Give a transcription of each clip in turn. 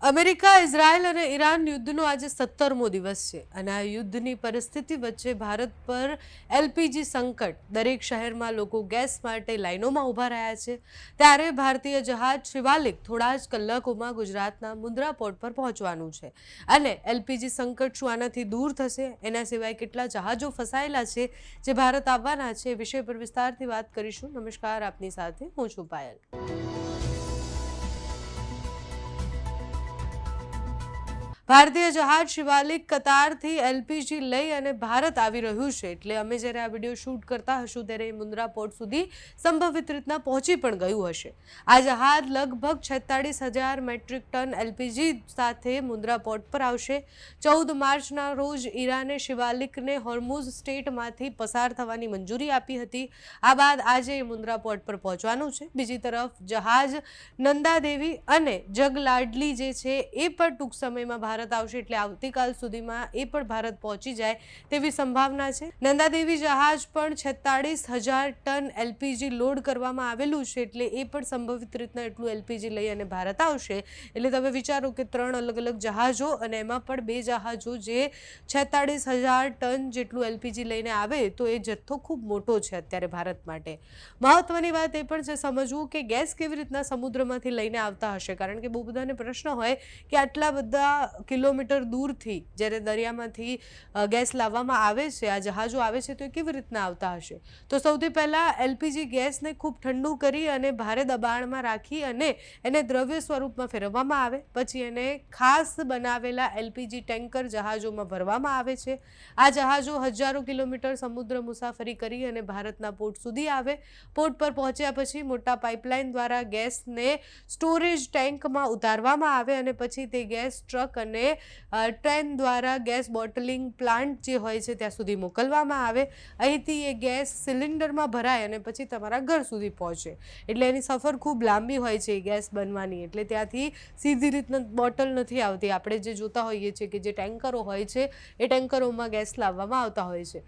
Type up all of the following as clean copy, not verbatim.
America, Israel અને Iran યુદ્ધનો આજે 17મો દિવસ છે અને આ યુદ્ધની પરિસ્થિતિ વચ્ચે ભારત પર એલપીજી સંકટ, દરેક શહેરમાં લોકો ગેસ માટે લાઈનોમાં ઊભા રહ્યા છે. ત્યારે ભારતીય જહાજ શિવાલિક થોડા જ કલાકોમાં ગુજરાતના મુન્દ્રા પોર્ટ પર પહોંચવાનું છે અને એલપીજી સંકટ શું આનાથી દૂર થશે? એના સિવાય કેટલા જહાજો ફસાયેલા છે જે ભારત આવવાના છે, એ વિષય પર વિસ્તારથી વાત કરીશું. નમસ્કાર, આપની સાથે હું છું પાયલ. ભારતીય જહાજ શિવાલિક કતારથી એલપીજી લઈ અને ભારત આવી રહ્યું છે. એટલે અમે જ્યારે આ વિડીયો શૂટ કરતા હશું ત્યારે મુન્દ્રા પોર્ટ સુધી સંભવિત રીતના પહોંચી પણ ગયું હશે. આ જહાજ લગભગ 46,000 મેટ્રિક ટન એલપીજી સાથે મુન્દ્રા પોર્ટ પર આવશે. 14 માર્ચના રોજ ઈરાને શિવાલિકને હોર્મુઝ સ્ટેટમાંથી પસાર થવાની મંજૂરી આપી હતી. આ બાદ આજે મુન્દ્રા પોર્ટ પર પહોંચવાનું છે. બીજી તરફ જહાજ નંદાદેવી અને જગલાડલી જે છે એ પણ ટૂંક સમયમાં ભારત આવશે. એટલે આવતીકાલ સુધીમાં એ પણ ભારત પહોંચી જાય તેવી સંભાવના છે. નંદાદેવી જહાજ પણ 46,000 ટન એલપીજી લોડ કરવામાં આવેલું છે. એટલે એ પણ સંભવિત રીતના એટલું એલપીજી લઈ અને ભારત આવશે. એટલે તમે વિચારો કે 3 અલગ અલગ જહાજો અને એમાં પણ 2 જહાજો જે 46,000 ટન જેટલું એલપીજી લઈને આવે તો એ જથ્થો ખૂબ મોટો છે અત્યારે ભારત માટે. મહત્વની વાત એ પણ છે સમજવું કે ગેસ કેવી રીતના સમુદ્રમાંથી લઈને આવતા હશે. કારણ કે બહુ બધાને પ્રશ્ન હોય કે આટલા બધા કિલોમીટર દૂરથી જ્યારે દરિયામાંથી ગેસ લાવવામાં આવે છે, આ જહાજો આવે છે, તો એ કેવી રીતના આવતા હશે? તો સૌથી પહેલાં એલપીજી ગેસને ખૂબ ઠંડુ કરી અને ભારે દબાણમાં રાખી અને એને દ્રવ્ય સ્વરૂપમાં ફેરવવામાં આવે. પછી એને ખાસ બનાવેલા એલપીજી ટેન્કર જહાજોમાં ભરવામાં આવે છે. આ જહાજો હજારો કિલોમીટર સમુદ્ર મુસાફરી કરી અને ભારતના પોર્ટ સુધી આવે. પોર્ટ પર પહોંચ્યા પછી મોટા પાઇપલાઇન દ્વારા ગેસને સ્ટોરેજ ટેન્કમાં ઉતારવામાં આવે અને પછી તે ગેસ ટ્રક અને ટ્રેન દ્વારા ગેસ બોટલિંગ પ્લાન્ટ જે હોય છે ત્યાં સુધી મોકલવામાં આવે. અહીંથી એ ગેસ સિલિન્ડરમાં ભરાય અને પછી તમારા ઘર સુધી પહોંચે. એટલે એની સફર ખૂબ લાંબી હોય છે ગેસ બનવાની. એટલે ત્યાંથી સીધી રીતના બોટલ નથી આવતી. આપણે જે જોતા હોઈએ છીએ કે જે ટેન્કરો હોય છે એ ટેન્કરોમાં ગેસ લાવવામાં આવતા હોય છે.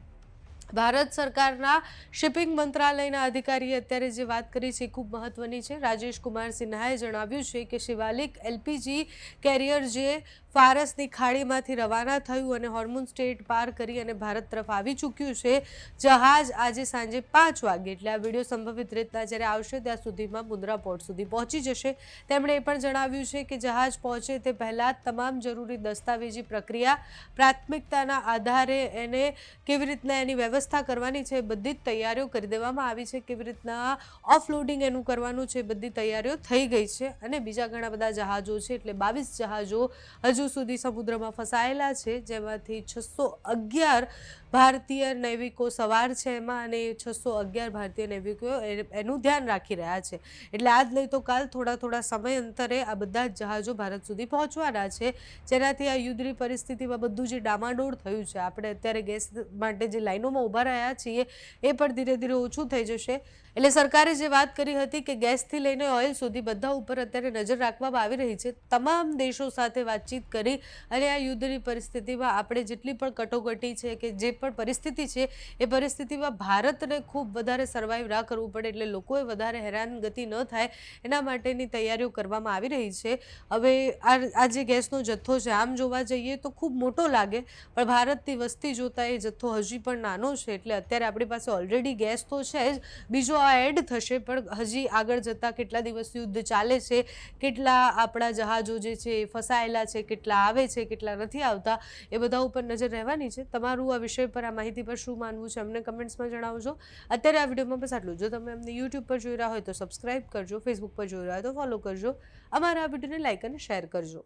ભારત સરકારના શિપિંગ મંત્રાલયના અધિકારીએ અત્યારે જે વાત કરી છે એ ખૂબ મહત્વની છે. રાજેશ કુમાર સિન્હાએ જણાવ્યું છે કે શિવાલિક એલપીજી કેરિયર જે ફારસની ખાડીમાંથી રવાના થયું અને હોર્મુઝ સ્ટેટ પાર કરી અને ભારત તરફ આવી ચૂક્યું છે. જહાજ આજે સાંજે 5 વાગે, એટલે આ વિડીયો સંભવિત રીતના જ્યારે આવશે ત્યાં સુધીમાં મુન્દ્રા પોર્ટ સુધી પહોંચી જશે. તેમણે એ પણ જણાવ્યું છે કે જહાજ પહોંચે તે પહેલાં તમામ જરૂરી દસ્તાવેજી પ્રક્રિયા, પ્રાથમિકતાના આધારે એને કેવી રીતના એની વ્યવસ્થા કરવાની છે, બધી જ તૈયારીઓ કરી દેવામાં આવી છે. કેવી રીતના ઓફલોડિંગ એનું કરવાનું છે, બધી તૈયારીઓ થઈ ગઈ છે. અને બીજા ઘણા બધા જહાજો છે, એટલે 22 જહાજો હજુ સુધી સમુદ્રમાં ફસાયેલા છે, જેમાંથી 611 ભારતીય નૈવિકો સવાર છે એમાં, અને 611 ભારતીય નૈવિકો એનું ધ્યાન રાખી રહ્યા છે. એટલે આજ નહીં તો કાલ થોડા સમય અંતરે આ બધા જ જહાજો ભારત સુધી પહોંચવાના છે, જેનાથી આ યુદ્ધની પરિસ્થિતિમાં બધું જે ડામાડોળ થયું છે, આપણે અત્યારે ગેસ માટે જે લાઈનોમાં ઊભા રહ્યા છીએ એ પણ ધીરે ધીરે ઓછું થઈ જશે. એટલે સરકારે જે વાત કરી હતી કે ગેસથી લઈને ઓઇલ સુધી બધા ઉપર અત્યારે નજર રાખવામાં આવી રહી છે. તમામ દેશો સાથે વાતચીત કરી અને આ યુદ્ધની પરિસ્થિતિમાં આપણે જેટલી પણ કટોકટી છે કે જે પણ પરિસ્થિતિ છે એ પરિસ્થિતિમાં ભારતને ખૂબ વધારે સર્વાઈવ ના કરવું પડે, એટલે લોકોએ વધારે હેરાનગતિ ન થાય એના માટેની તૈયારીઓ કરવામાં આવી રહી છે. હવે આ જે ગેસનો જથ્થો છે આમ જોવા જઈએ તો ખૂબ મોટો લાગે, પણ ભારતની વસ્તી જોતાં એ જથ્થો હજી પણ નાનો છે. એટલે અત્યારે આપણી પાસે ઓલરેડી ગેસ તો છે જ, બીજો આ એડ થશે. પણ હજી આગળ જતાં કેટલા દિવસ યુદ્ધ ચાલે છે, કેટલા આપણા જહાજો જે છે એ ફસાયેલા છે, કેટલા આવે છે, કેટલા નથી આવતા, એ બધા ઉપર નજર રહેવાની છે. તમારું આ વિષય પર, આ માહિતી પર શું માનવું છે અમને કમેન્ટ્સમાં જણાવજો. અત્યારે આ વિડીયોમાં બસ આટલું. જો તમે અમને યુટ્યુબ પર જોઈ રહ્યા હોય તો સબસ્ક્રાઈબ કરજો, ફેસબુક પર જોઈ રહ્યા હોય તો ફોલો કરજો, અમારા આ વિડીયોને લાઈક અને શેર કરજો.